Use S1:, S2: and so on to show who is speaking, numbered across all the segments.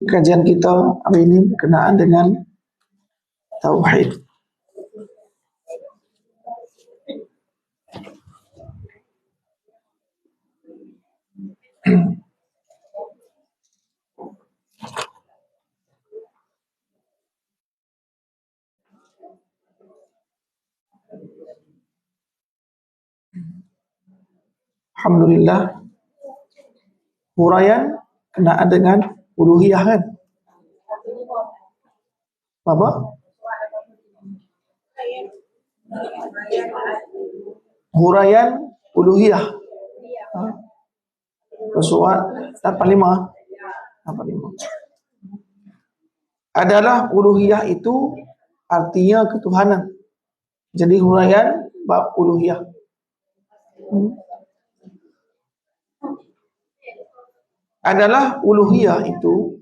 S1: Kajian kita hari ini berkenaan dengan tauhid. Alhamdulillah, huraian kenaan dengan uluhiyah kan? Apa? Huraian uluhiyah. Surat 85 adalah uluhiyah itu artinya ketuhanan. Jadi huraian bab uluhiyah. Adalah uluhiyah itu.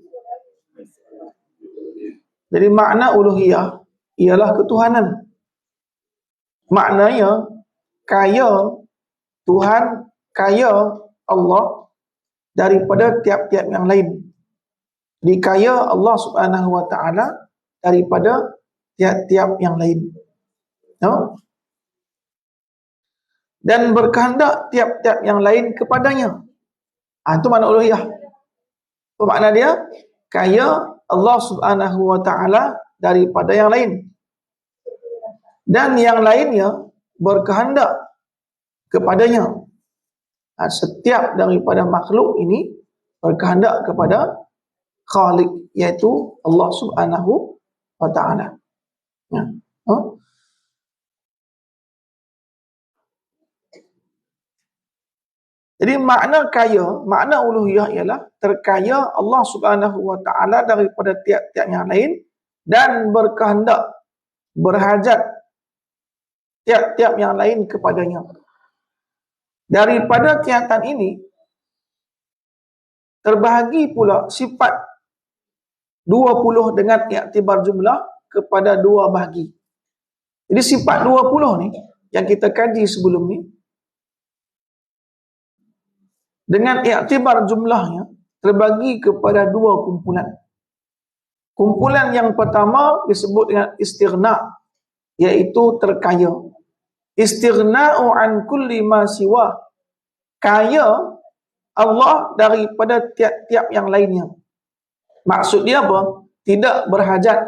S1: Jadi makna uluhiyah ialah ketuhanan. Maknanya kaya Tuhan, kaya Allah daripada tiap-tiap yang lain. Jadi kaya Allah Subhanahu wa taala daripada tiap-tiap yang lain. No? Dan berkehendak tiap-tiap yang lain kepadanya. Itu makna uluhiyah. Apa makna dia? Kaya Allah Subhanahu wa taala daripada yang lain. Dan yang lainnya berkehendak kepadanya. Setiap daripada makhluk ini berkehendak kepada Khalik, yaitu Allah Subhanahu wa taala. Ya. Jadi makna kaya, makna uluhiyah ialah terkaya Allah Subhanahu wa taala daripada tiap-tiap yang lain dan berkehendak, berhajat tiap-tiap yang lain kepadanya. Daripada kiatan ini terbahagi pula sifat 20 dengan iktibar jumlah kepada dua bahagi. Jadi sifat 20 ni yang kita kaji sebelum ni dengan iktibar jumlahnya terbagi kepada dua kumpulan. Kumpulan yang pertama disebut dengan istighna, iaitu terkaya. Istighna'u an kulli ma siwa, kaya Allah daripada tiap-tiap yang lainnya. Maksud dia apa? Tidak berhajat.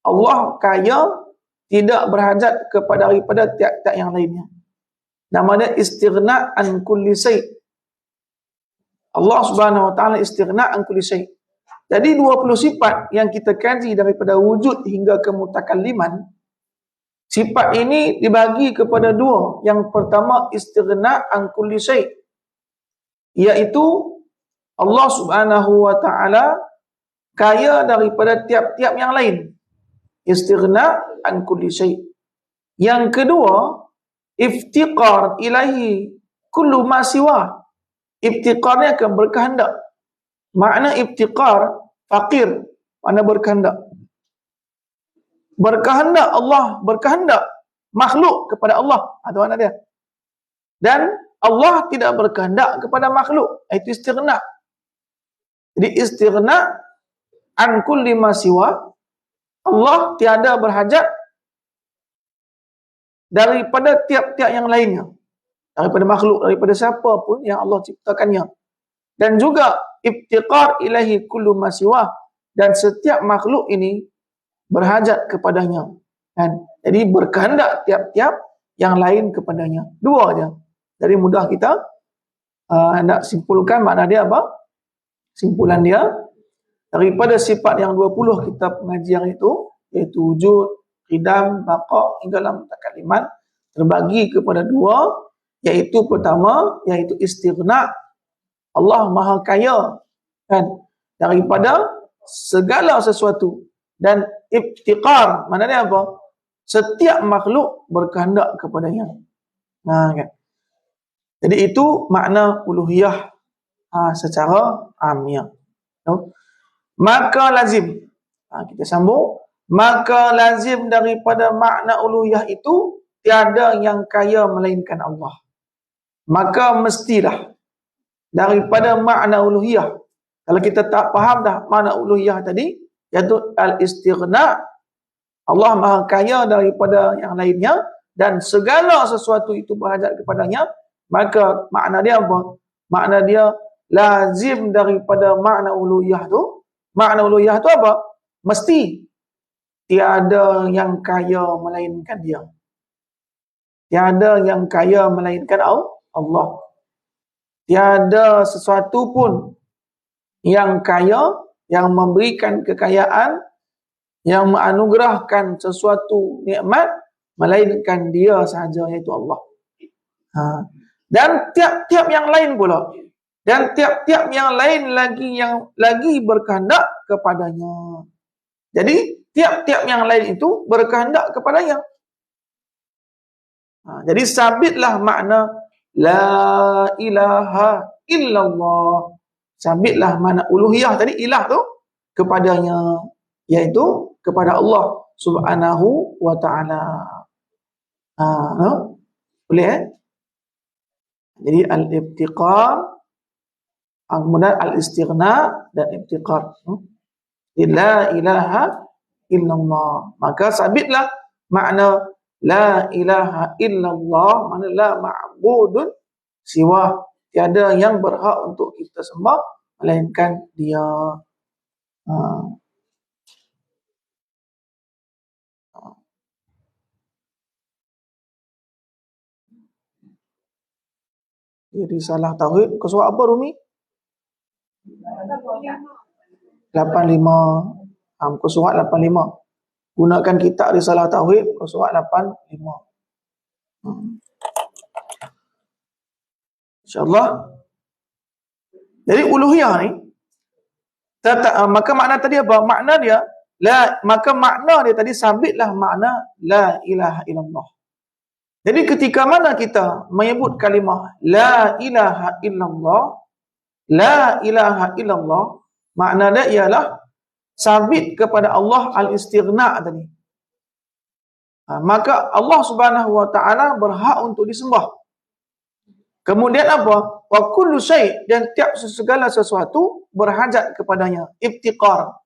S1: Allah kaya, tidak berhajat kepada daripada tiap-tiap yang lainnya. Nama dia istighna' an kulli syai'. Allah Subhanahu wa taala istighna' an kulli syai'. Jadi 20 sifat yang kita kaji daripada wujud hingga ke mutakalliman, sifat ini dibagi kepada dua. Yang pertama istighna' an kulli syai', iaitu Allah Subhanahu wa taala kaya daripada tiap-tiap yang lain. Istighna' an kulli syai'. Yang kedua, iftiqar ilaihi kullu ma siwa. Iftiqarnya akan berkehendak. Makna iftiqar, fakir, makna berkehendak. Berkehendak Allah, berkehendak makhluk kepada Allah. Itu makna dia. Dan Allah tidak berkehendak kepada makhluk. Itu istighna'. Jadi istighna' an kulli ma siwa, Allah tiada berhajat daripada tiap-tiap yang lainnya. Daripada makhluk, daripada siapa pun yang Allah ciptakannya. Dan juga iftiqar ilahi kullu ma siwa, dan setiap makhluk ini berhajat kepadanya. Kan? Jadi berkehendak tiap-tiap yang lain kepadanya. Dua aja. Jadi mudah kita nak simpulkan makna dia apa? Simpulan dia daripada sifat yang 20 kita pengajian itu, iaitu wujud, qidam, baqa' hingga dalam mutakalliman, terbagi kepada dua, iaitu pertama, iaitu istighna'. Allah Maha Kaya kan daripada segala sesuatu. Dan iftiqar, maknanya apa? Setiap makhluk berkehendak kepadanya. Kan? Jadi itu makna uluhiyah secara amnya. Maka lazim, kita sambung, maka lazim daripada makna uluhiyah itu tiada yang kaya melainkan Allah. Maka mestilah daripada makna uluhiyah Kalau kita tak faham dah makna uluhiyah tadi, iaitu al-istighna, Allah Maha Kaya daripada yang lainnya dan segala sesuatu itu berhajat kepadanya, maka makna dia apa? Makna dia lazim daripada makna uluhiyah tu. Makna uluhiyah tu apa? Mesti tiada yang kaya melainkan dia. Tiada yang kaya melainkan Allah. Tiada sesuatu pun yang kaya, yang memberikan kekayaan, yang menganugerahkan sesuatu nikmat, melainkan dia sahaja, iaitu Allah. Dan tiap-tiap yang lain pula. Dan tiap-tiap yang lain yang lagi berkehendak kepadanya. Jadi, tiap-tiap yang lain itu berkehendak kepadanya. Jadi, sabitlah makna La ilaha illallah. Sabitlah makna uluhiyah tadi, ilah tu, kepadanya, iaitu kepada Allah subhanahu wa ta'ala. Boleh Jadi al-ibtiqar, kemudian al-istighna dan ibtiqar. La ilaha illallah. Maka sabitlah makna la ilaha illallah, makna la ma'budun siwa, tiada yang berhak untuk kita sembah melainkan dia. Jadi salah tauhid ke surat apa, Rumi? 85. Ke surat 85. Gunakan kitab Risalah Tauhid ke surat 85. InsyaAllah. Jadi uluhiyah ni, maka makna tadi apa? Makna dia, maka makna dia tadi sabitlah makna la ilaha illallah. Jadi ketika mana kita menyebut kalimah la ilaha illallah, la ilaha illallah, makna dia ialah sabit kepada Allah al-istighna tadi. Maka Allah subhanahu wa ta'ala berhak untuk disembah. Kemudian apa? Wa kullu syai', dan tiap segala sesuatu berhajat kepadanya. Ibtiqar,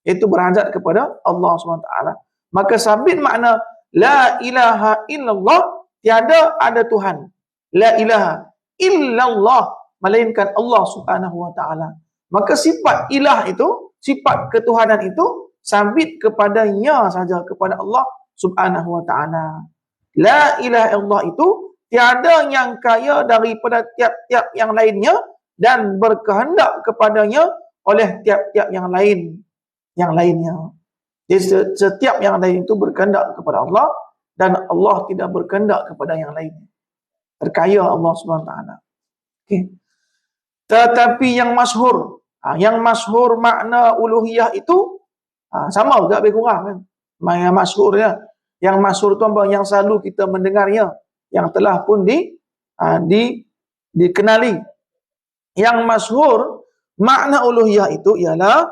S1: itu berhajat kepada Allah subhanahu wa ta'ala. Maka sabit makna la ilaha illallah, tiada ada Tuhan. La ilaha illallah, melainkan Allah subhanahu wa ta'ala. Maka sifat ilah itu, sifat ketuhanan itu sabit kepadanya saja, kepada Allah subhanahu wa ta'ala. La ilaha illallah itu tiada yang kaya daripada tiap-tiap yang lainnya dan berkehendak kepadanya oleh tiap-tiap yang lainnya. Jadi setiap yang lain itu berkehendak kepada Allah dan Allah tidak berkehendak kepada yang lain. Terkaya Allah Subhanahu wa taala. Okey. Tetapi yang masyhur makna uluhiyah itu sama juga lebih kurang kan. Yang masyhur ya. Yang masyhur itu apa? Yang selalu kita mendengarnya, yang telah pun dikenali. Yang masyhur makna uluhiyah itu ialah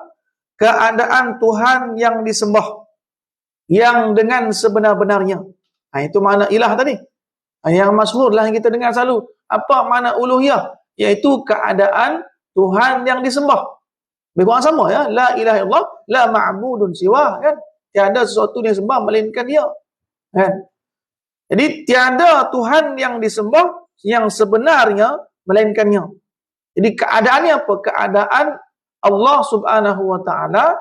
S1: keadaan Tuhan yang disembah yang dengan sebenar-benarnya. Itu makna ilah tadi. Yang masyhur lah yang kita dengar selalu. Apa makna uluhiyah? Iaitu keadaan Tuhan yang disembah. Lebih kurang sama ya. La ilaha illallah, la ma'budun siwa, kan? Tiada sesuatu yang disembah melainkan dia. Kan? Jadi tiada Tuhan yang disembah yang sebenarnya melainkannya. Jadi keadaannya apa? Keadaan Allah subhanahu wa ta'ala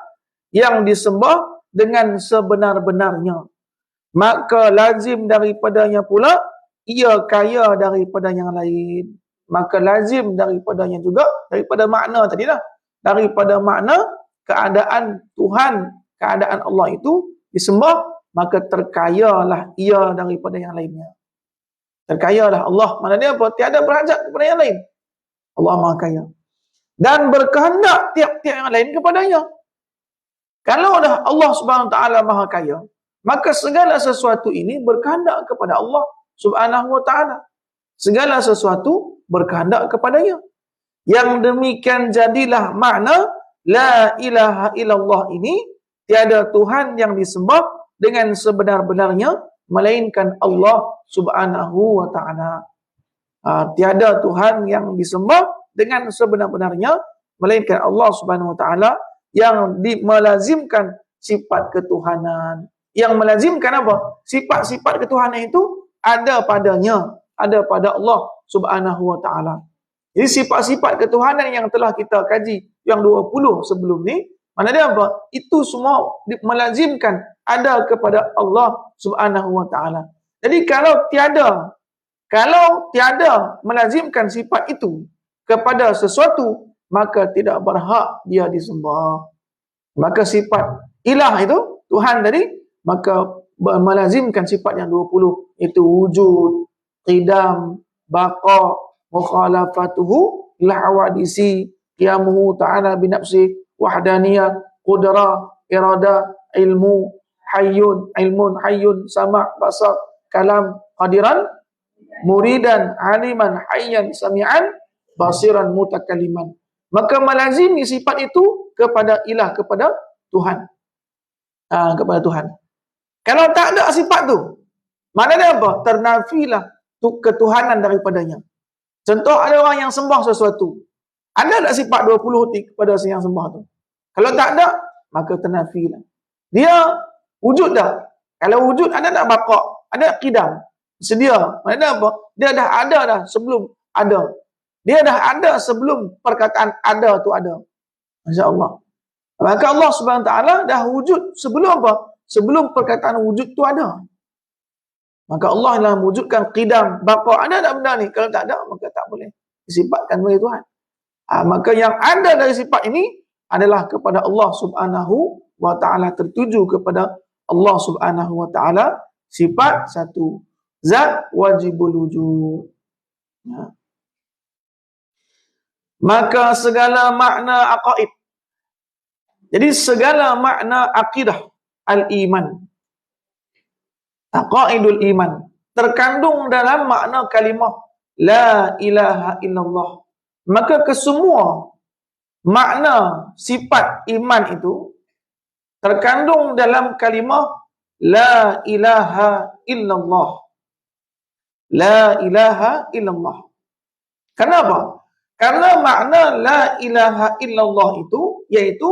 S1: yang disembah dengan sebenar-benarnya. Maka lazim daripadanya pula ia kaya daripada yang lain. Maka lazim daripadanya juga, daripada makna tadi lah, daripada makna keadaan Tuhan, keadaan Allah itu disembah, maka terkayalah ia daripada yang lainnya. Terkayalah Allah. Mana dia apa? Tiada berhajat kepada yang lain. Allah Maha Kaya. Dan berkehendak tiap-tiap yang lain kepadanya. Kalau dah Allah Subhanahu Wa Taala Maha Kaya, maka segala sesuatu ini berkehendak kepada Allah Subhanahu Wa Taala. Segala sesuatu berkehendak kepadanya. Yang demikian jadilah makna la ilaha illallah ini, tiada Tuhan yang disembah dengan sebenar-benarnya melainkan Allah Subhanahu wa ta'ala. Tiada Tuhan yang disembah dengan sebenar-benarnya melainkan Allah Subhanahu wa taala yang melazimkan sifat ketuhanan. Yang melazimkan apa? Sifat-sifat ketuhanan itu ada padanya, ada pada Allah Subhanahu wa taala. Jadi sifat-sifat ketuhanan yang telah kita kaji yang 20 sebelum ni, mana dia apa? Itu semua melazimkan ada kepada Allah Subhanahu wa taala. Jadi kalau tiada melazimkan sifat itu kepada sesuatu, maka tidak berhak dia disembah. Maka sifat ilah itu, Tuhan tadi, maka melazimkan sifat yang 20, itu wujud, qidam, baqa, mukhalafatuhu lahawadisi, qiyamuhu ta'ala binafsi, wahdaniyah, qudrah, irada, ilmun, hayyun, sama', basar, kalam, qadiran, muridan, aliman, hayyan, sami'an, basiran, mutakaliman. Maka melazimi sifat itu kepada ilah, kepada Tuhan. Kepada Tuhan. Kalau tak ada sifat tu, maknanya apa? Ternafilah ketuhanan daripadanya. Contoh, ada orang yang sembah sesuatu. Ada tak sifat 20 kepada yang sembah tu? Kalau tak ada, maka ternafilah. Dia wujud dah. Kalau wujud, ada tak baqa? Ada qidam? Sedia. Maknanya apa? Dia dah ada dah sebelum ada. Dia dah ada sebelum perkataan ada tu ada. Masya Allah. Maka Allah Subhanahu Wa Taala dah wujud sebelum apa? Sebelum perkataan wujud tu ada. Maka Allah dah wujudkan qidam, baqa. Ada tak benda ni? Kalau tak ada, maka tak boleh disifatkan oleh Tuhan. Maka yang ada dari sifat ini adalah kepada Allah Subhanahu Wa Taala, tertuju kepada Allah Subhanahu Wa Taala. Sifat satu, zat wajibul wujud. Maka segala makna aqaid, jadi segala makna akidah al-iman, aqaidul iman, terkandung dalam makna kalimah la ilaha illallah. Maka kesemua makna sifat iman itu terkandung dalam kalimah la ilaha illallah. La ilaha illallah. Kenapa? Karena makna la ilaha illallah itu yaitu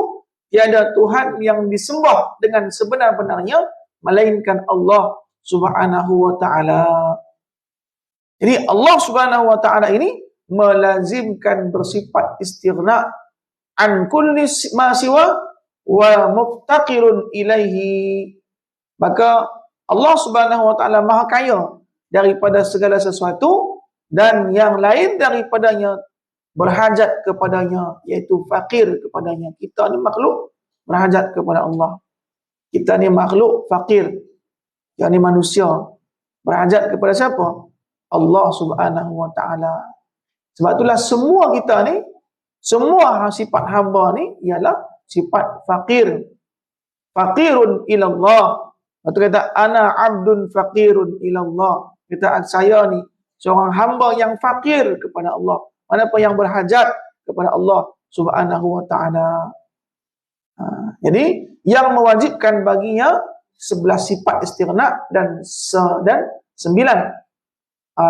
S1: tiada Tuhan yang disembah dengan sebenar-benarnya melainkan Allah Subhanahu wa taala. Jadi Allah Subhanahu wa taala ini melazimkan bersifat istighna an kulli ma siwa wa muftaqirun ilaihi. Maka Allah Subhanahu wa taala Maha Kaya daripada segala sesuatu dan yang lain daripadanya berhajat kepadanya, iaitu fakir kepadanya. Kita ni makhluk berhajat kepada Allah. Kita ni makhluk fakir. Kita ni manusia berhajat kepada siapa? Allah Subhanahu wa taala. Sebab itulah semua kita ni, semua sifat hamba ni ialah sifat fakir. Fakirun ilallah. Lepas tu kata ana abdun fakirun ilallah. Kita saya ni seorang hamba yang fakir kepada Allah. Manapa yang berhajat kepada Allah Subhanahu wa taala. Jadi yang mewajibkan baginya 11 sifat istighna dan 9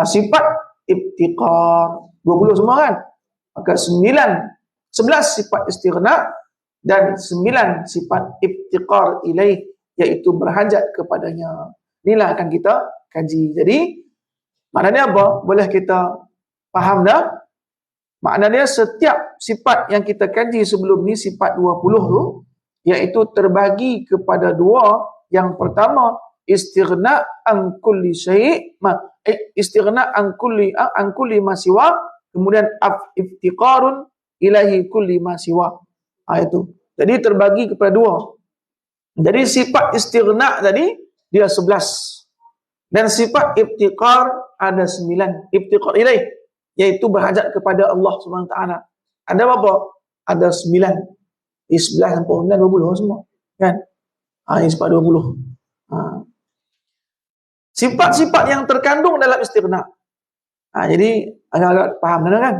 S1: sifat iftiqar. 20 semua kan? Maka 11 sifat istighna dan 9 sifat iftiqar ilaih, iaitu berhajat kepadanya. Inilah akan kita kaji. Jadi maknanya apa? Boleh kita faham dah? Maknanya setiap sifat yang kita kaji sebelum ni, sifat 20 tu, iaitu terbagi kepada dua. Yang pertama, istighna an kulli syai', istighna an kulli ma siwa, kemudian iftiqarun ilahi kulli ma siwa. Itu. Jadi terbagi kepada dua. Jadi sifat istighna tadi dia 11. Dan sifat iftiqar ada 9. Iftiqar ilaih, iaitu berhajat kepada Allah Subhanahu Wa Taala. Ada berapa? Ada 9. 11 sampai 9, 20 semua. Kan? Ini sifat 20. Sifat-sifat yang terkandung dalam istighna. Jadi agak-agak faham kan?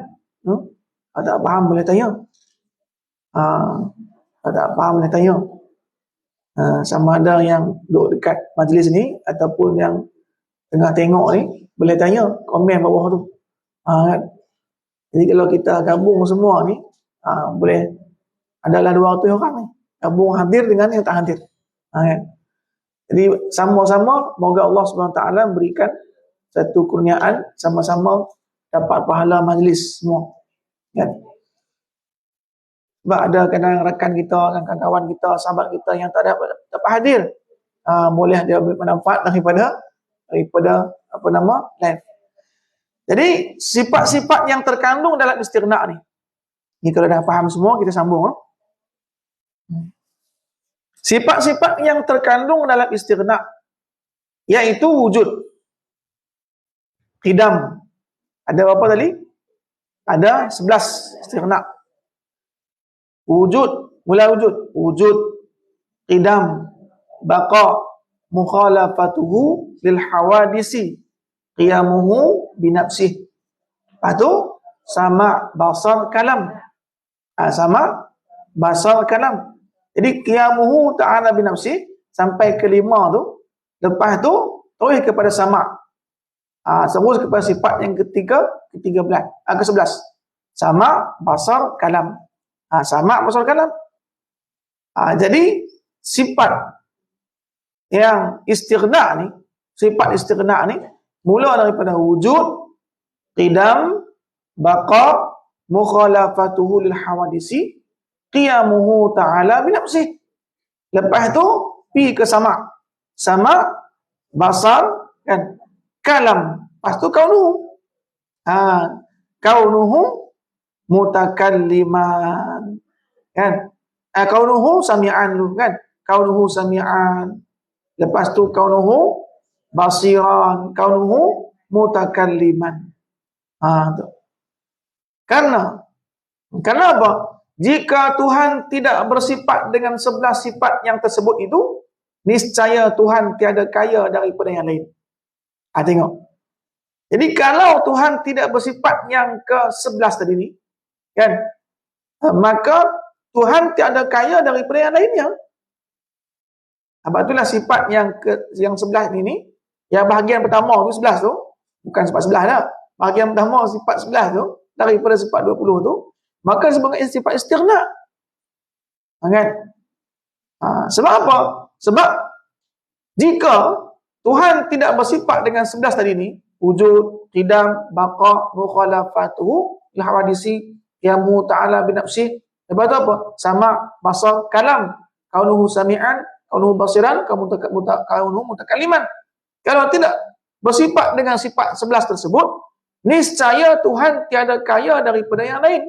S1: Kalau tak faham boleh tanya. Kalau tak faham boleh tanya. Sama ada yang duduk dekat majlis ni ataupun yang tengah tengok ni, boleh tanya, komen bawah tu. Kan? Jadi kalau kita gabung semua ni, Boleh adalah 200 orang ni. Gabung hadir dengan yang tak hadir. Kan? Jadi sama-sama moga Allah Subhanahu Wa Taala berikan satu kurniaan, sama-sama dapat pahala majlis semua. Kan? Sebab ada kadang rakan kita, kawan-kawan kita, sahabat kita yang tak dapat hadir. Boleh dia ambil manfaat daripada live. Jadi sifat-sifat yang terkandung dalam istighna ni. Ni kalau dah faham semua kita sambung. Sifat-sifat yang terkandung dalam istighna yaitu wujud. Qidam. Ada berapa tadi? Ada 11 istighna. Wujud, mula wujud, qidam, baqa, mukhalafatuhu lil hawadisi, qiyamuhu binafsih. Lepas tu sama basar kalam. Sama basar kalam. Jadi qiyamuhu ta'ala binafsih sampai ke 5 tu. Lepas tu terus kepada sama. Terus kepada sifat yang ke-11. Sama basar kalam. Sama basar kalam. Jadi sifat yang istighna ni, sifat istighna ni mula daripada wujud, qidam, baqa, mukhalafatuhu lil hawadisi, qiyamuhu ta'ala binafsih. Lepas tu pi ke sama. Sama basar kan, kalam. Lepas tu kaunuhu. Kaunuhu mutakalliman. Kan? Kaunuhu sami'an lu kan? Kaunuhu sami'an. Lepas tu kaunuhu basiran, kaunuhu mutakalliman. Tu. Karena apa? Jika Tuhan tidak bersifat dengan 11 sifat yang tersebut itu, niscaya Tuhan tiada kaya daripada yang lain. Tengok. Jadi kalau Tuhan tidak bersifat yang ke-11 tadi ni, kan? Maka Tuhan tiada kaya daripada yang lainnya. Sebab itulah sifat yang 11 ini, yang bahagian pertama tu 11 tu, bukan sifat 11 dah. Bahagian pertama sifat 11 tu, daripada sifat 20 tu, maka sebagai sifat istighna. Kan? Sebab apa? Sebab jika Tuhan tidak bersifat dengan 11 tadi ni, wujud, qidam, baqa, mukhalafatuhu lil hawadisi, qiyamuhu ta'ala binafsih. Lepas tu apa? Sama, basar, kalam. Kaunuhu sami'an, kaunuhu basiran, kaunuhu mutakalliman. Kalau tidak bersifat dengan sifat 11 tersebut, niscaya Tuhan tiada kaya daripada yang lain.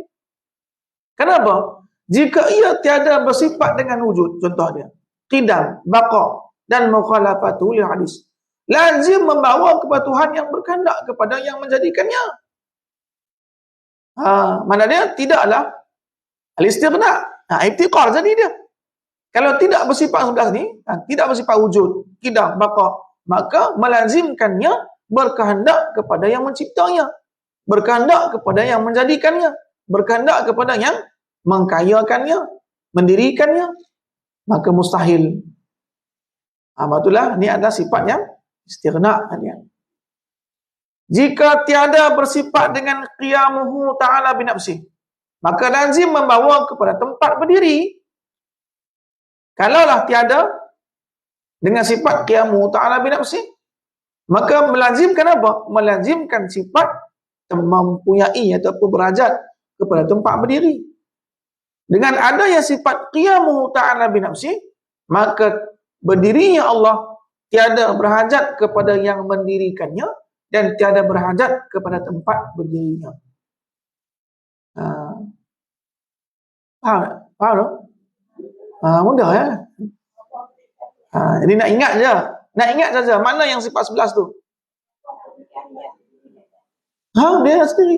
S1: Kenapa? Jika ia tiada bersifat dengan wujud, contoh dia, qidam, baqa dan mukhalafatu lil hadis, lazim membawa kepada Tuhan yang berkehendak kepada yang menjadikannya. Mana dia tidaklah al-istighna. Iftiqar jadi dia. Kalau tidak bersifat 11 ni, tidak bersifat wujud, qidam, baqa, maka melazimkannya berkehendak kepada yang menciptanya, berkehendak kepada yang menjadikannya, berkehendak kepada yang mengkayakannya, mendirikannya, maka mustahil. Itulah ni adalah sifat yang istighna. Jika tiada bersifat dengan qiyamuhu ta'ala binafsih, maka lazim membawa kepada tempat berdiri. Kalaulah tiada dengan sifat qiyamuhu ta'ala binafsih, maka melazimkan apa? Melazimkan sifat mempunyai ataupun berhajat kepada tempat berdiri. Dengan adanya sifat qiyamuhu ta'ala binafsih, maka berdirinya Allah tiada berhajat kepada yang mendirikannya dan tiada berhajat kepada tempat berdirinya. Faham? Mudah ya. Jadi nak ingat je. Nak ingat saja mana yang sifat 11 tu. Dia sendiri.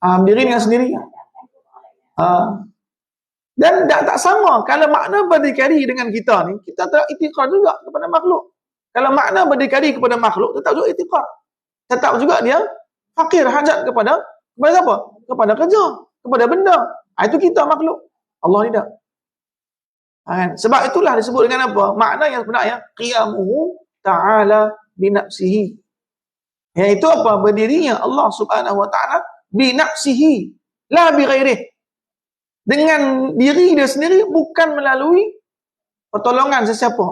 S1: Berdiri dengan sendiri. Dan tak sama. Kalau makna berdikari dengan kita ni, kita tak itikad juga kepada makhluk. Kalau makna berdikari kepada makhluk, tetap juga itikad. Tetap juga dia fakir, hajat kepada siapa? Kepada kerja, kepada benda. Itu kita makhluk. Allah tidak. Sebab itulah disebut dengan apa? Makna yang sebenarnya qiyamuhu ta'ala binafsihi. Iaitu apa? Berdirinya Allah Subhanahu wa ta'ala binafsihi, la bi ghairih. dengan diri dia sendiri, bukan melalui pertolongan sesiapa.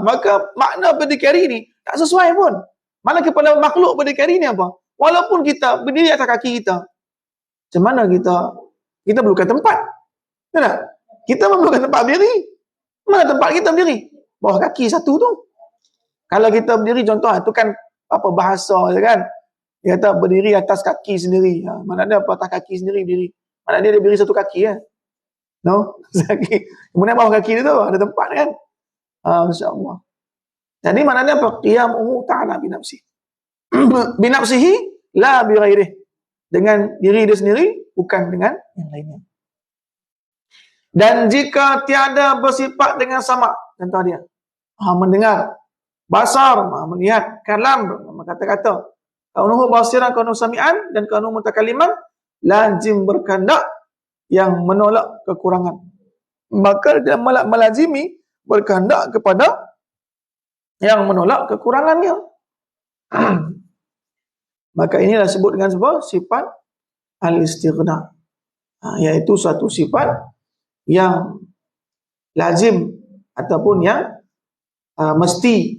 S1: Maka makna berdikari ni tak sesuai pun. Malah kepada makhluk berdikari ni apa? Walaupun kita berdiri atas kaki kita, macam mana kita perlukan tempat. Betul tak? Kita memerlukan tempat berdiri. Mana tempat kita berdiri? Bawah kaki satu tu. Kalau kita berdiri, contoh, itu kan apa bahasa je kan. Dia kata berdiri atas kaki sendiri. Mana ada apa atas kaki sendiri berdiri. Mana dia berdiri satu kaki kan. No? Kemudian bawah kaki dia tu ada tempat kan. Masya Allah. Jadi maknanya apa? Qiyamuhu ta'ala binafsihi. Binafsihi la bighairih. Dengan diri dia sendiri, bukan dengan yang lainnya. Dan jika tiada bersifat dengan sama, contoh dia, mendengar, basar, melihat, kalam, kata-kata, kaunuhu basiran, kaunuhu sami'an, dan kaunuhu mutakaliman, lazim berkehendak yang menolak kekurangan. Maka dia melazimi berkehendak kepada yang menolak kekurangannya. Maka inilah disebut dengan sebuah sifat al-istighna, iaitu satu sifat yang lazim ataupun yang mesti,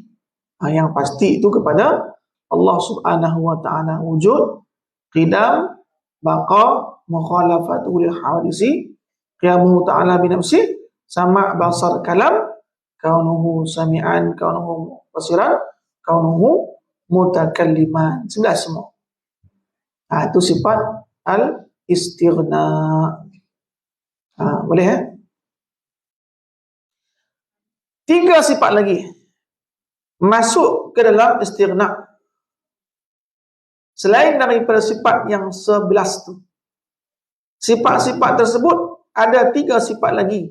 S1: yang pasti itu kepada Allah Subhanahu wa taala, wujud, qidam, baqa, mukhalafatul lil hawadisi, qiyamuhu ta'ala bi nafsi, sama' basar kalam, kaunuhu sami'an, kaunuhu basiran, kaunuhu mutakalliman. 11 semua. Itu sifat al-istighna. Boleh ya? 3 sifat lagi masuk ke dalam istighna. Selain daripada sifat yang 11 tu, sifat-sifat tersebut ada 3 sifat lagi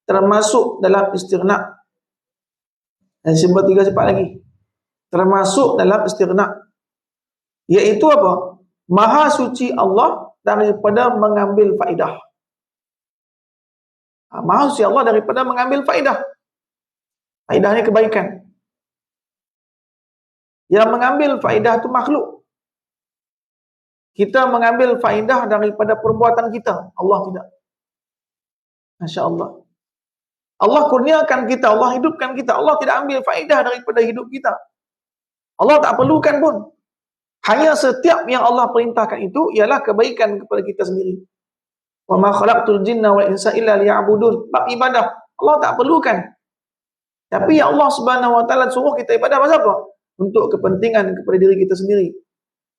S1: termasuk dalam istighna. Dan sebut 3 sifat lagi termasuk dalam istighna, iaitu apa? Maha suci Allah daripada mengambil faedah. Maha suci Allah daripada mengambil faedah. Faedahnya kebaikan. Yang mengambil faedah itu makhluk. Kita mengambil faedah daripada perbuatan kita, Allah tidak. Masya Allah. Allah kurniakan kita, Allah hidupkan kita, Allah tidak ambil faedah daripada hidup kita. Allah tak perlukan pun. Hanya setiap yang Allah perintahkan itu ialah kebaikan kepada kita sendiri. Wa ma khalaqtul jinna wal insa illa liya'budun. Bab ibadah Allah tak perlukan. Tapi ya Allah Subhanahu wa taala suruh kita ibadah pasal apa? Untuk kepentingan kepada diri kita sendiri.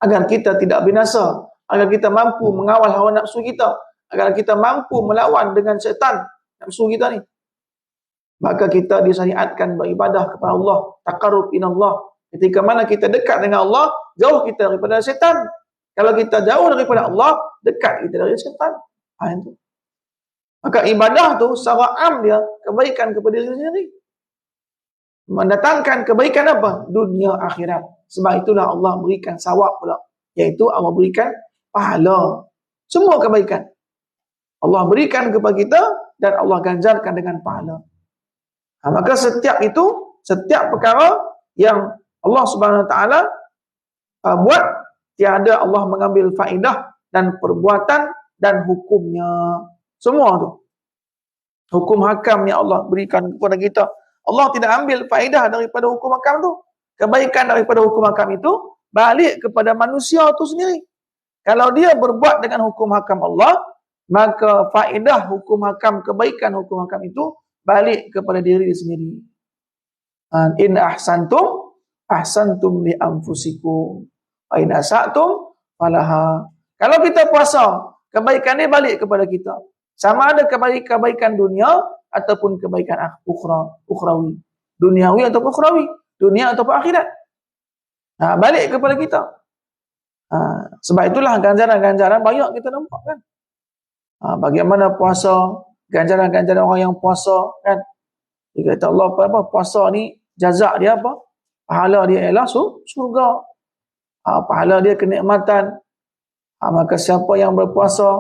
S1: Agar kita tidak binasa, agar kita mampu mengawal hawa nafsu kita, agar kita mampu melawan dengan syaitan nafsu kita ni. Maka kita disyariatkan beribadah kepada Allah, taqarrub ila Allah. Ketika mana kita dekat dengan Allah, jauh kita daripada syaitan. Kalau kita jauh daripada Allah, dekat kita dari syaitan. Itu. Maka ibadah tu secara am dia kebaikan kepada diri sendiri. Mendatangkan kebaikan apa? Dunia akhirat. Sebab itulah Allah berikan sawab pula, iaitu Allah berikan pahala. Semua kebaikan Allah berikan kepada kita dan Allah ganjarkan dengan pahala. Maka setiap perkara yang Allah Subhanahu Wa Taala buat, tiada Allah mengambil faedah dan perbuatan dan hukumnya. Semua tu hukum hakam yang Allah berikan kepada kita, Allah tidak ambil faedah daripada hukum hakam tu. Kebaikan daripada hukum hakam itu balik kepada manusia tu sendiri. Kalau dia berbuat dengan hukum hakam Allah, maka faedah hukum hakam, kebaikan hukum hakam itu balik kepada diri sendiri. In ahsantum li anfusikum wa in asatum falaha. Kalau kita puasa, kebaikan dia balik kepada kita. Sama ada kebaikan dunia ataupun kebaikan ukhrawi. Duniawi ataupun ukhrawi, dunia ataupun akhirat. Balik kepada kita. Sebab itulah ganjaran-ganjaran banyak kita nampak kan. Bagaimana puasa, ganjaran-ganjaran orang yang puasa kan. Dia kata Allah apa puasa ni jazak dia apa? Pahala dia ialah surga. Pahala dia kenikmatan. Maka siapa yang berpuasa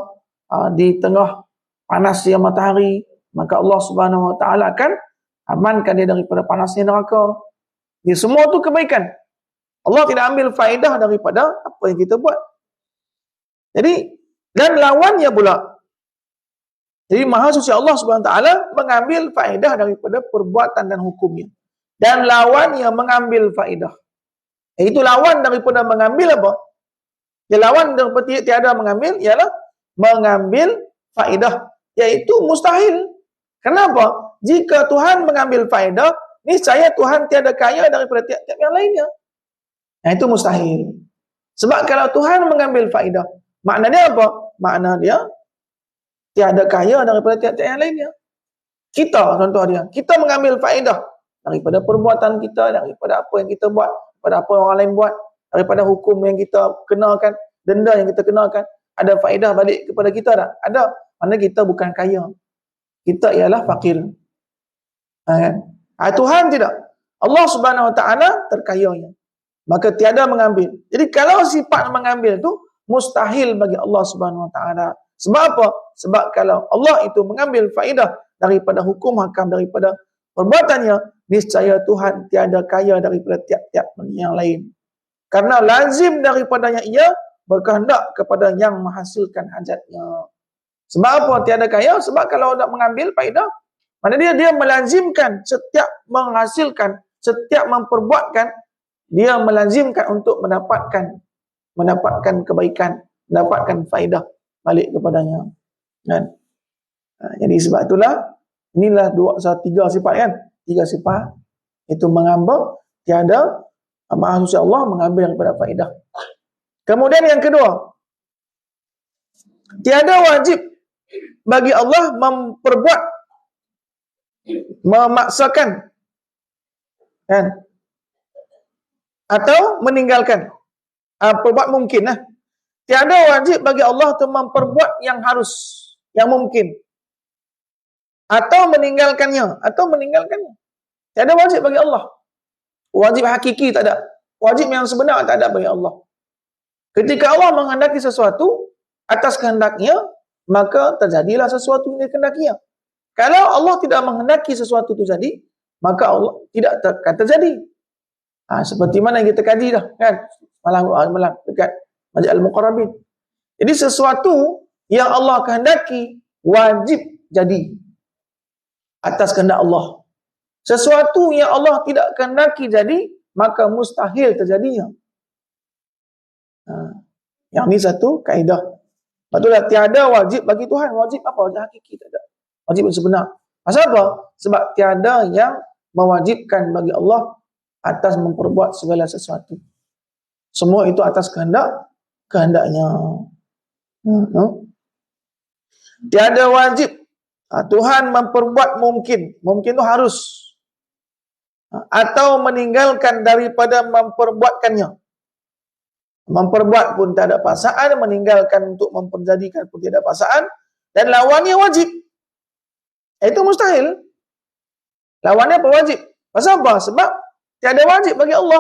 S1: di tengah panasnya matahari, maka Allah Subhanahu Wa Taala akan amankan dia daripada panasnya neraka. Dia semua tu kebaikan. Allah tidak ambil faedah daripada apa yang kita buat. Jadi, dan lawannya pula, Jadi Maha Suci Allah Subhanahu Wa Taala mengambil faedah daripada perbuatan dan hukumnya. Dan lawannya mengambil faedah. Itu lawan daripada mengambil apa? Ya, lawan daripada tiada mengambil ialah mengambil faedah, yaitu mustahil. Kenapa? Jika Tuhan mengambil faedah, niscaya Tuhan tiada kaya daripada tiap-tiap yang lainnya. Nah, itu mustahil. Sebab kalau Tuhan mengambil faedah, makna dia apa? Makna dia tiada kaya daripada tiap-tiap yang lainnya. Kita, contoh dia, kita mengambil faedah daripada perbuatan kita, daripada apa yang kita buat, daripada apa orang lain buat, daripada hukum yang kita kenakan, denda yang kita kenakan. Ada faedah balik kepada kita tak? Ada. Mana kita bukan kaya. Kita ialah fakir. Kan? Tuhan tidak. Allah Subhanahu Wa Taala terkayanya. Maka tiada mengambil. Jadi kalau sifat mengambil itu mustahil bagi Allah Subhanahu Wa Taala. Sebab apa? Sebab kalau Allah itu mengambil faedah daripada hukum hakam, daripada perbuatannya, niscaya Tuhan tiada kaya daripada tiap-tiap yang lain. Karena lazim daripadanya ia berkehendak kepada yang menghasilkan hajatnya. Sebab apa tiada kaya? Sebab kalau nak mengambil faedah, mana dia melazimkan setiap menghasilkan, setiap memperbuatkan, dia melazimkan untuk mendapatkan kebaikan, mendapatkan faedah balik kepadanya. Kan? Jadi sebab itulah inilah tiga sifat kan? Tiga sifat itu mengambil, tiada Maha Suci Allah mengambil daripada faedah. Kemudian yang kedua, tiada wajib bagi Allah memperbuat, memaksakan, kan? Atau meninggalkan. Perbuat mungkin lah. Tiada wajib bagi Allah untuk memperbuat yang harus, yang mungkin. Atau meninggalkannya. Tiada wajib bagi Allah. Wajib hakiki tak ada. Wajib yang sebenar tak ada bagi Allah. Ketika Allah menghendaki sesuatu atas kehendaknya, maka terjadilah sesuatu yang dikehendakinya. Kalau Allah tidak menghendaki sesuatu itu jadi, maka Allah tidak akan terjadi. Seperti mana yang kita kaji dah, kan? Malam dekat Majlis Al-Muqarrabin. Jadi sesuatu yang Allah kehendaki wajib jadi atas kehendak Allah. Sesuatu yang Allah tidak kehendaki jadi, maka mustahil terjadinya. Yang ini satu kaedah. Betullah tiada wajib bagi Tuhan. Wajib apa? Wajib hakiki tak ada. Wajib yang sebenar. Pasal apa? Sebab tiada yang mewajibkan bagi Allah atas memperbuat segala sesuatu. Semua itu atas kehendaknya. Tiada wajib. Tuhan memperbuat mungkin. Mungkin itu harus. Atau meninggalkan daripada memperbuatkannya. Memperbuat pun tak ada paksaan, meninggalkan untuk memperjadikan pun tidak ada paksaan, dan lawannya wajib. Itu mustahil. Lawannya apa? Wajib. Pasal apa? Sebab tiada wajib bagi Allah.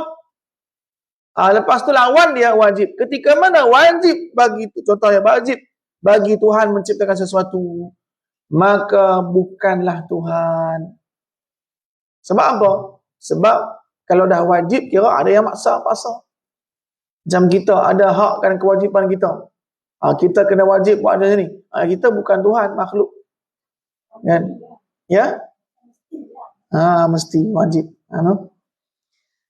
S1: Lepas tu lawan dia wajib. Ketika mana wajib bagi, contohnya wajib bagi Tuhan menciptakan sesuatu, maka bukanlah Tuhan. Sebab apa? Sebab kalau dah wajib, kira ada yang maksa-paksa. Macam kita ada hak dan kewajipan kita. Kita kena wajib buat ada ni. Kita bukan Tuhan, makhluk. Kan? Ya? Mesti wajib.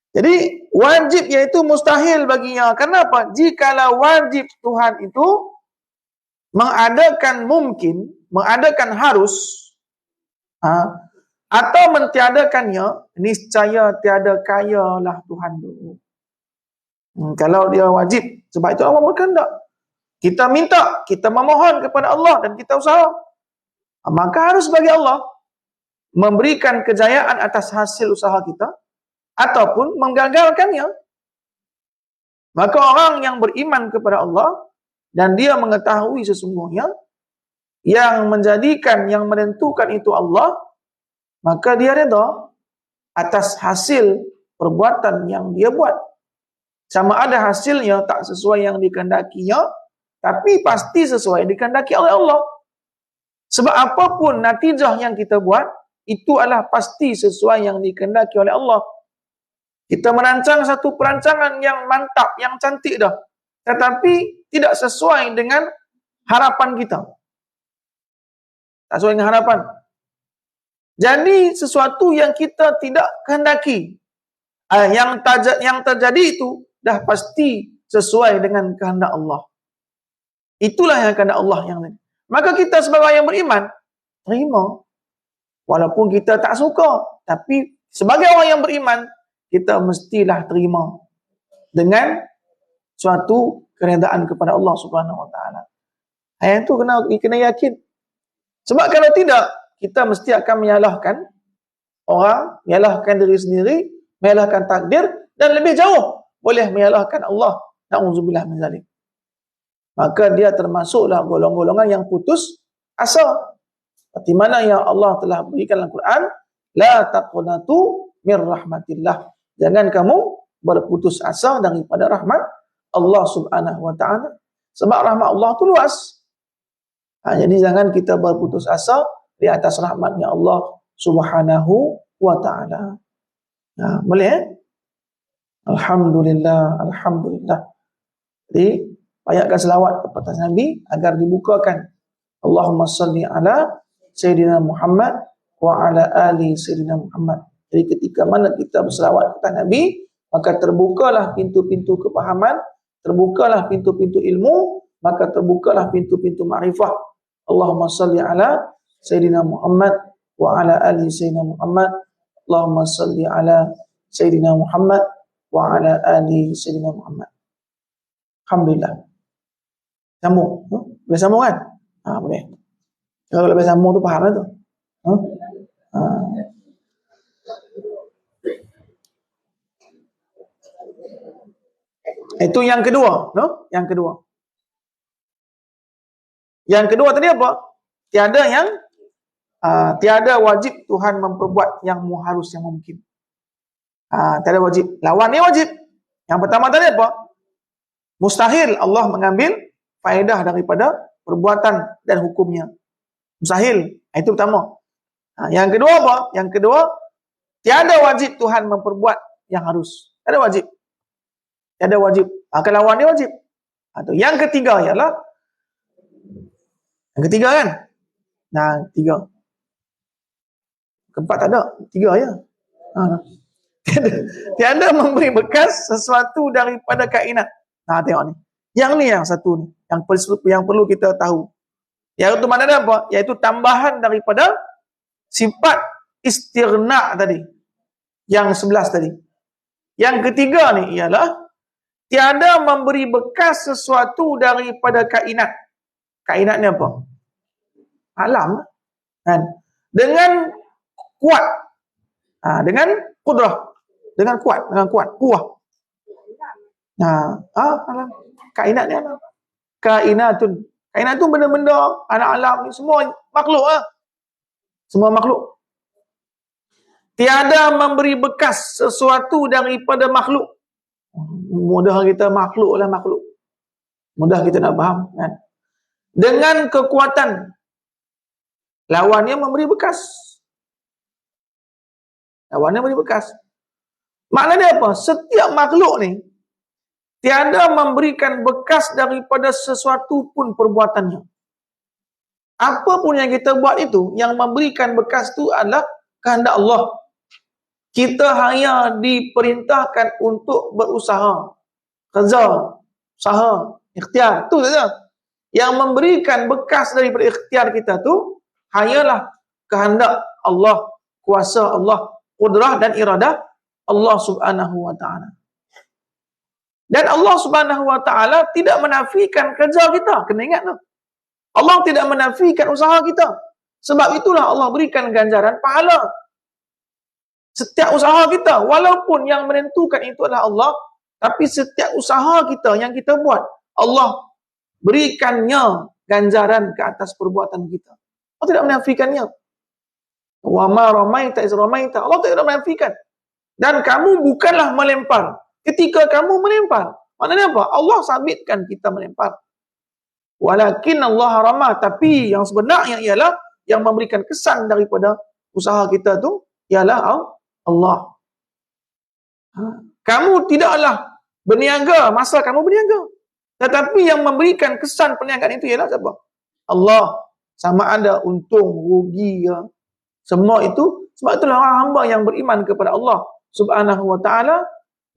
S1: Jadi wajib iaitu mustahil baginya. Kenapa? Jikalau wajib Tuhan itu mengadakan mungkin, mengadakan harus, atau mentiadakannya, niscaya tiada kayalah Tuhan itu. Kalau dia wajib, sebab itu Allah berkehendak. Kita minta, kita memohon kepada Allah dan kita usaha. Maka harus bagi Allah memberikan kejayaan atas hasil usaha kita ataupun menggagalkannya. Maka orang yang beriman kepada Allah dan dia mengetahui sesungguhnya yang menjadikan, yang menentukan itu Allah, maka dia redha atas hasil perbuatan yang dia buat. Sama ada hasilnya tak sesuai yang dikehendakinya, tapi pasti sesuai yang dikehendaki oleh Allah. Sebab apapun natijah yang kita buat, itu adalah pasti sesuai yang dikehendaki oleh Allah. Kita merancang satu perancangan yang mantap, yang cantik dah, tetapi tidak sesuai dengan harapan kita. Tak sesuai dengan harapan. Jadi sesuatu yang kita tidak kehendaki, yang terjadi itu dah pasti sesuai dengan kehendak Allah. Itulah yang kehendak Allah yang lain. Maka kita sebagai yang beriman, terima. Walaupun kita tak suka, tapi sebagai orang yang beriman, kita mestilah terima dengan suatu keredaan kepada Allah Subhanahu Wa Taala. Yang itu kena yakin. Sebab kalau tidak, kita mesti akan menyalahkan orang, menyalahkan diri sendiri, menyalahkan takdir, dan lebih jauh boleh menyalahkan Allah. Na'udzubillah min zalik. Maka dia termasuklah golongan-golongan yang putus asa. Seperti mana yang Allah telah berikan dalam Quran, la taqnatu mir rahmatillah. Jangan kamu berputus asa daripada rahmat Allah Subhanahu Wa Taala. Sebab rahmat Allah itu luas. Jadi jangan kita berputus asa di atas rahmatnya Allah Subhanahu Wa Taala. Boleh? Alhamdulillah, alhamdulillah. Jadi banyakkan selawat kepada Nabi agar dibukakan. Allahumma salli ala Sayyidina Muhammad wa ala ali Sayyidina Muhammad. Jadi ketika mana kita berselawat kepada Nabi, maka terbukalah pintu-pintu kepahaman, terbukalah pintu-pintu ilmu, maka terbukalah pintu-pintu ma'rifah. Allahumma salli ala Sayyidina Muhammad wa ala ali Sayyidina Muhammad. Allahumma salli ala Sayyidina Muhammad wa ala ali Sayyidina Muhammad. Alhamdulillah. Sambung. Boleh sambung kan? Boleh. Kalau boleh sambung tu faham lah tu. Itu yang kedua, no? Yang kedua. Yang kedua tadi apa? Tiada wajib Tuhan memperbuat yang harus yang mungkin. Tiada wajib. Lawan ni wajib. Yang pertama tadi apa? Mustahil Allah mengambil faedah daripada perbuatan dan hukumnya. Mustahil. Itu pertama. Yang kedua apa? Yang kedua, tiada wajib Tuhan memperbuat yang harus. Tiada wajib. Tiada wajib. Kalau lawan dia wajib. Yang ketiga ialah, yang ketiga kan? Tiga. Keempat tak ada. Tiga je. Tiada memberi bekas sesuatu daripada kainat. Tengok ni. Yang ni yang satu ni. Yang perlu kita tahu. Yang itu mana ada apa? Iaitu tambahan daripada sifat istirna tadi. Yang 11 tadi. Yang ketiga ni ialah tiada memberi bekas sesuatu daripada kainat. Kainat ni apa? Alam. Kan? Dengan kuat. Dengan kudrah. Dengan kuat. Kuah. Alam. Kainat ni alam. Kainatun. Kainat tu benda-benda, anak alam ni semua makhluk Semua makhluk. Tiada memberi bekas sesuatu daripada makhluk. Mudah kita makhluk. Mudah kita nak faham kan. Dengan kekuatan. Lawannya memberi bekas. Maknanya apa? Setiap makhluk ni tiada memberikan bekas daripada sesuatu pun perbuatannya. Apa pun yang kita buat itu, yang memberikan bekas itu adalah kehendak Allah. Kita hanya diperintahkan untuk berusaha. Kerja, usaha, ikhtiar. Itu saja. Yang memberikan bekas daripada ikhtiar kita tu hanyalah kehendak Allah, kuasa Allah, kudrah dan iradah Allah Subhanahu Wa Taala. Dan Allah Subhanahu Wa Taala tidak menafikan kerja kita. Kena ingat tu. Allah tidak menafikan usaha kita. Sebab itulah Allah berikan ganjaran pahala. Setiap usaha kita, walaupun yang menentukan itu adalah Allah, tapi setiap usaha kita yang kita buat, Allah berikannya ganjaran ke atas perbuatan kita. Allah tidak menafikannya. Wa ma ramaita iz ramaita. Allah tidak menafikan. Dan kamu bukanlah melempar ketika kamu melempar. Maknanya apa? Allah sabitkan kita melempar. Walakin Allah ramah. Tapi yang sebenarnya ialah yang memberikan kesan daripada usaha kita tu ialah Allah. Kamu tidaklah berniaga masa kamu berniaga. Tetapi yang memberikan kesan perniagaan itu ialah siapa? Allah. sama ada untung, rugi ya. Semua itu, sebab itulah orang hamba yang beriman kepada Allah Subhanahu wa taala,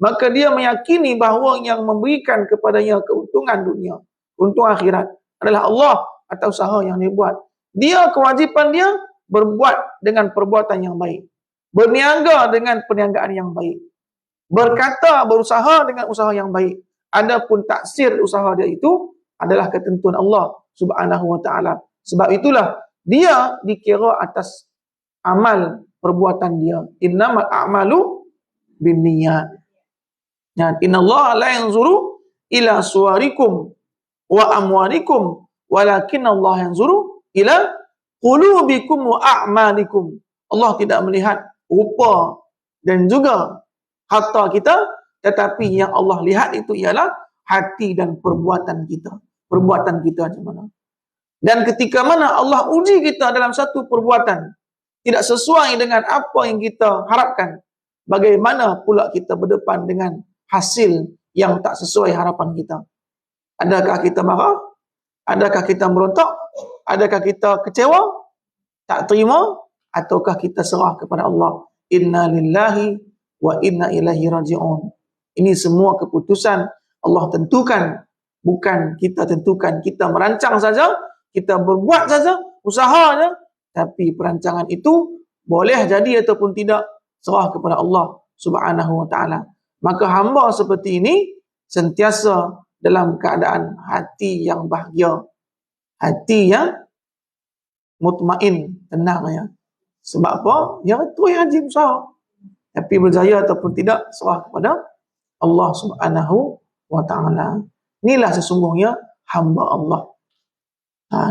S1: maka dia meyakini bahawa yang memberikan kepadanya keuntungan dunia, untung akhirat adalah Allah atau usaha yang dia buat. Dia kewajipan dia berbuat dengan perbuatan yang baik. Berniaga dengan perniagaan yang baik. Berkata, berusaha dengan usaha yang baik. Adapun taksir usaha dia itu adalah ketentuan Allah Subhanahu wa taala. Sebab itulah dia dikira atas amal perbuatan dia. Innamal a'malu binniyat. Ya, innallaha la yanzuru ila suwarikum wa amwalikum walakin Allah yanzuru ila qulubikum wa a'malikum. Allah tidak melihat rupa dan juga harta kita, tetapi yang Allah lihat itu ialah hati dan perbuatan kita. Perbuatan kita macam mana. Dan ketika mana Allah uji kita dalam satu perbuatan tidak sesuai dengan apa yang kita harapkan, bagaimana pula kita berdepan dengan hasil yang tak sesuai harapan kita? Adakah kita marah? Adakah kita merontak? Adakah kita kecewa? Tak terima? Ataukah kita serah kepada Allah? Inna lillahi wa inna ilaihi raji'un. Ini semua keputusan Allah tentukan, bukan kita tentukan. Kita merancang saja, kita berbuat saja, usahanya, tapi perancangan itu boleh jadi ataupun tidak, serah kepada Allah Subhanahu wa taala. Maka hamba seperti ini sentiasa dalam keadaan hati yang bahagia, hati yang mutmain, tenang ya. Sebab apa? Ya itu yang haji usaha. Tapi berjaya ataupun tidak, serah kepada Allah Subhanahu wa taala. Inilah sesungguhnya hamba Allah.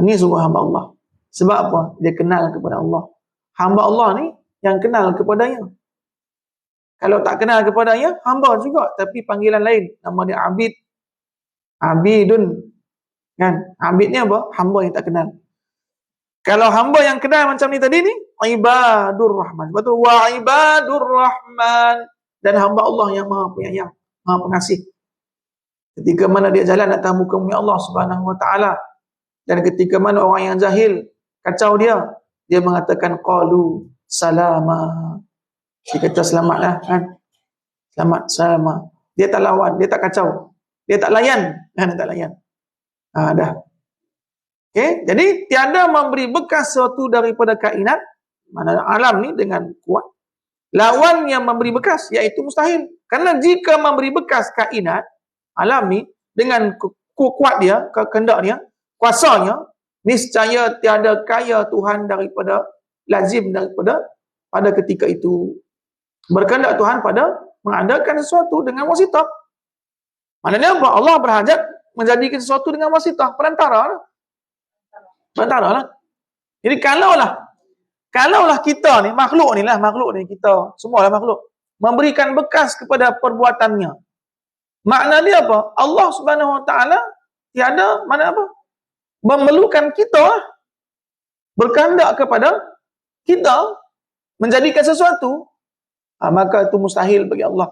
S1: Ini sungguh hamba Allah. Sebab apa? Dia kenal kepada Allah. Hamba Allah ni yang kenal kepadanya. Kalau tak kenal kepadanya, hamba juga, tapi panggilan lain. Nama dia abid. Abidun. Kan? Abid ni apa? Hamba yang tak kenal. Kalau hamba yang kenal macam ni tadi ni, ibadur rahman. Sebab tu, wa ibadur rahman. Dan hamba Allah yang maha penyayang, maha pengasih. Ketika mana dia jalan atas muka bumi Allah Subhanahu wa taala, dan ketika mana orang yang jahil kacau dia mengatakan qalu salama. Dia kata selamatlah kan. Selamat. Dia tak lawan, dia tak kacau. Dia tak layan, kan, tak layan. Dah. Okey, jadi tiada memberi bekas sesuatu daripada kainat, mana alam ni dengan kuat. Lawan yang memberi bekas iaitu mustahil. Karena jika memberi bekas kainat, alam ni dengan kuat dia, kehendak dia, kuasanya, niscaya tiada kaya Tuhan daripada lazim daripada pada ketika itu. Berkehendak Tuhan pada mengadakan sesuatu dengan wasitah. Maknanya apa? Allah berhajat menjadikan sesuatu dengan wasitah, perantara lah. Jadi kalaulah kita ni, makhluk ni, kita, semualah makhluk, memberikan bekas kepada perbuatannya. Makna dia apa? Allah Subhanahu wa taala tiada mana apa? Memerlukan kita, berkehendak kepada kita menjadikan sesuatu, maka itu mustahil bagi Allah.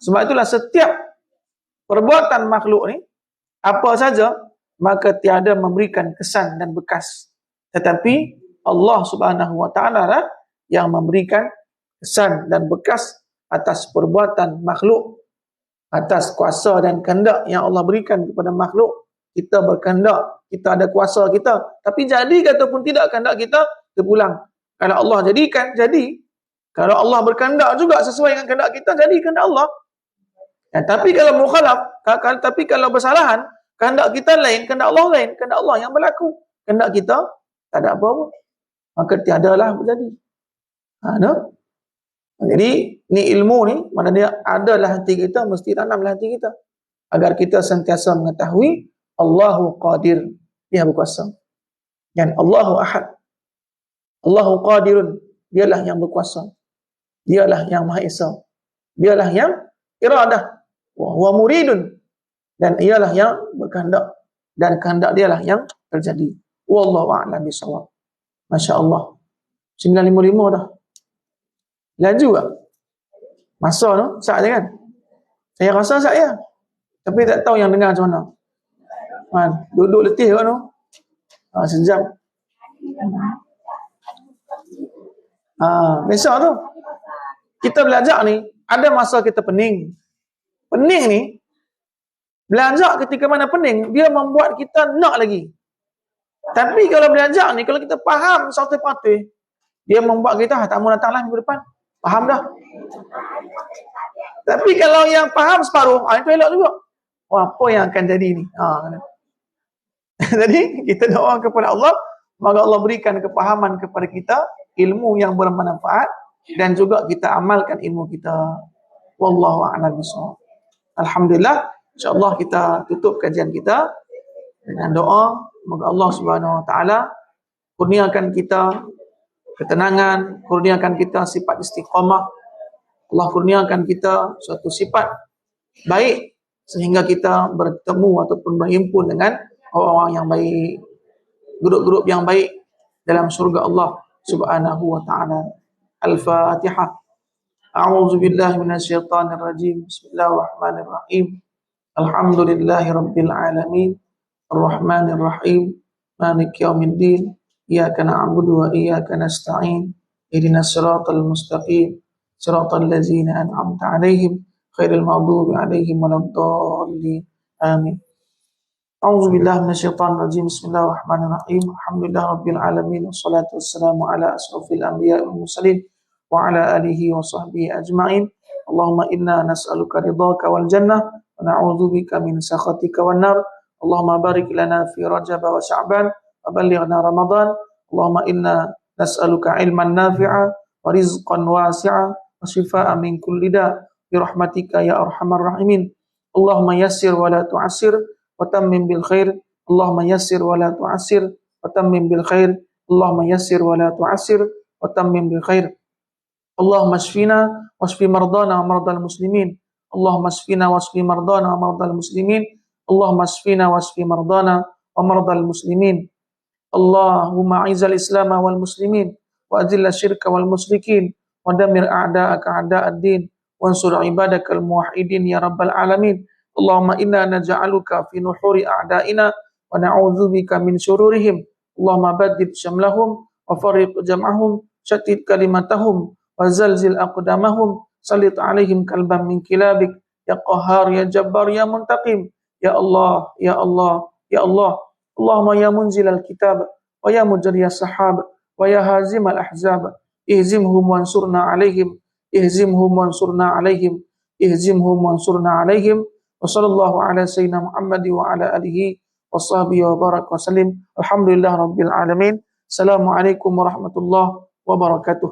S1: Sebab itulah setiap perbuatan makhluk ni, apa saja, maka tiada memberikan kesan dan bekas. Tetapi Allah Subhanahu wa taala lah yang memberikan kesan dan bekas atas perbuatan makhluk, atas kuasa dan kehendak yang Allah berikan kepada makhluk. Kita berkehendak, kita ada kuasa kita, tapi jadi ataupun tidak kehendak kita, terpulang. Kalau Allah jadikan, jadi. Kalau Allah berkehendak juga sesuai dengan kehendak kita, jadi kehendak Allah. Tapi kalau mukhalaf, tapi kalau bersalahan, kehendak kita lain, kehendak Allah lain, kehendak Allah yang berlaku. Kehendak kita tak ada apa-apa, maka tiadalah berjadi. Jadi ni ilmu ni, mana dia ada dalam hati kita, mesti tanam dalam hati kita, agar kita sentiasa mengetahui Allahu Qadir, dia berkuasa. Dan Allahu Ahad, Allahu Qadirun, dialah yang berkuasa, dialah yang Maha Esa, dialah yang iradah, wa huwa muridun, dan ialah yang berkehendak, dan kehendak dialah yang terjadi. Wallahu a'lam bishawab. Masya-Allah. 9:55 dah. Laju tak? Masa tu, sat je kan? Saya rasa sat ya. Tapi tak tahu yang dengar macam mana. Duduk letih kan tu. Sejam. Biasa tu. Kita belajar ni, ada masa kita pening. Pening ni, belajar ketika mana pening, dia membuat kita nak lagi. Tapi kalau belajar ni, kalau kita faham satu patut, dia membuat kita, tak mau datanglah minggu depan. Faham dah. Tapi kalau yang faham separuh, itu elok juga. Apa yang akan jadi ni? Jadi, kita doa kepada Allah, maka Allah berikan kepahaman kepada kita, ilmu yang bermanfaat, dan juga kita amalkan ilmu kita. Wallahu a'lam bishawab. Alhamdulillah, insya-Allah kita tutup kajian kita dengan doa, semoga Allah Subhanahu wa taala kurniakan kita ketenangan, kurniakan kita sifat istiqamah. Allah kurniakan kita suatu sifat baik sehingga kita bertemu ataupun berhimpun dengan orang-orang yang baik, grup-grup yang baik dalam surga Allah Subhanahu wa taala. Al-Fatihah. A'udzu billahi minasyaitonir rajim. Bismillahirrahmanirrahim. Alhamdulillahirabbil alamin. Arrahmanir rahim. Maliki yaumiddin. Iyyaka na'budu wa iyyaka nasta'in. Ihdinas siratal mustaqim. Siratal ladzina an'amta 'alaihim ghairil maghdubi 'alaihim waladdallin. Amin. A'udzu billahi minasyaitonir rajim. Bismillahirrahmanirrahim. Alhamdulillahirabbil alamin. Wassalatu wassalamu ala asrofil anbiya'i wal mursalin wa ala alihi wa sahbihi ajma'in. Allahumma inna nas'aluka ridhaka wal jannah wa na'udzubika min sakhatika wan nar. Allahumma barik lana fi Rajab wa Sya'ban wa ballighna Ramadan. Allahumma inna nas'aluka ilman nafi'a wa rizqan wasi'a wa shifaa'an min kulli da' bi rahmatika ya arhamar rahimin. Allahumma yassir wa la tu'assir wa tammim bil khair. Allahumma yassir wa la tu'assir wa tammim bil khair. Allahumma yassir wa la tu'assir wa tammim bil khair. Allahumma shfina washfi mardana wa mardal muslimin. Allahumma shfina washfi mardana wa mardal muslimin. Allahumma shfina washfi mardana wa mardal muslimin. Allahumma a'izzal islam wal muslimin wa adhil syirka wal musyrikin wa damir a'da'aka a'da'ad-din wansur ibadakal muwahhidin ya rabbal alamin. Allahumma inna naj'aluka fi nuhuri a'da'ina wa na'udzubika min syururihim. Allahumma baddid syamlahum wa fariq jam'ahum syattid kalimatahum wa zalzil aqdamahum salit alaihim kalban min kilabik ya qahhar ya jabbar ya muntaqim ya Allah ya Allah ya Allah. Allahumma ya munzilal kitab wa ya mujriyas sahab wa ya hazimal ahzab ihzimhum wansurna alaihim ihzimhum wansurna alaihim ihzimhum wansurna alaihim. Wa sallallahu ala sayyidina Muhammad wa ala alihi wa sahbihi wa baraka wa sallim. Alhamdulillah rabbil alamin. Assalamualaikum warahmatullahi wabarakatuh.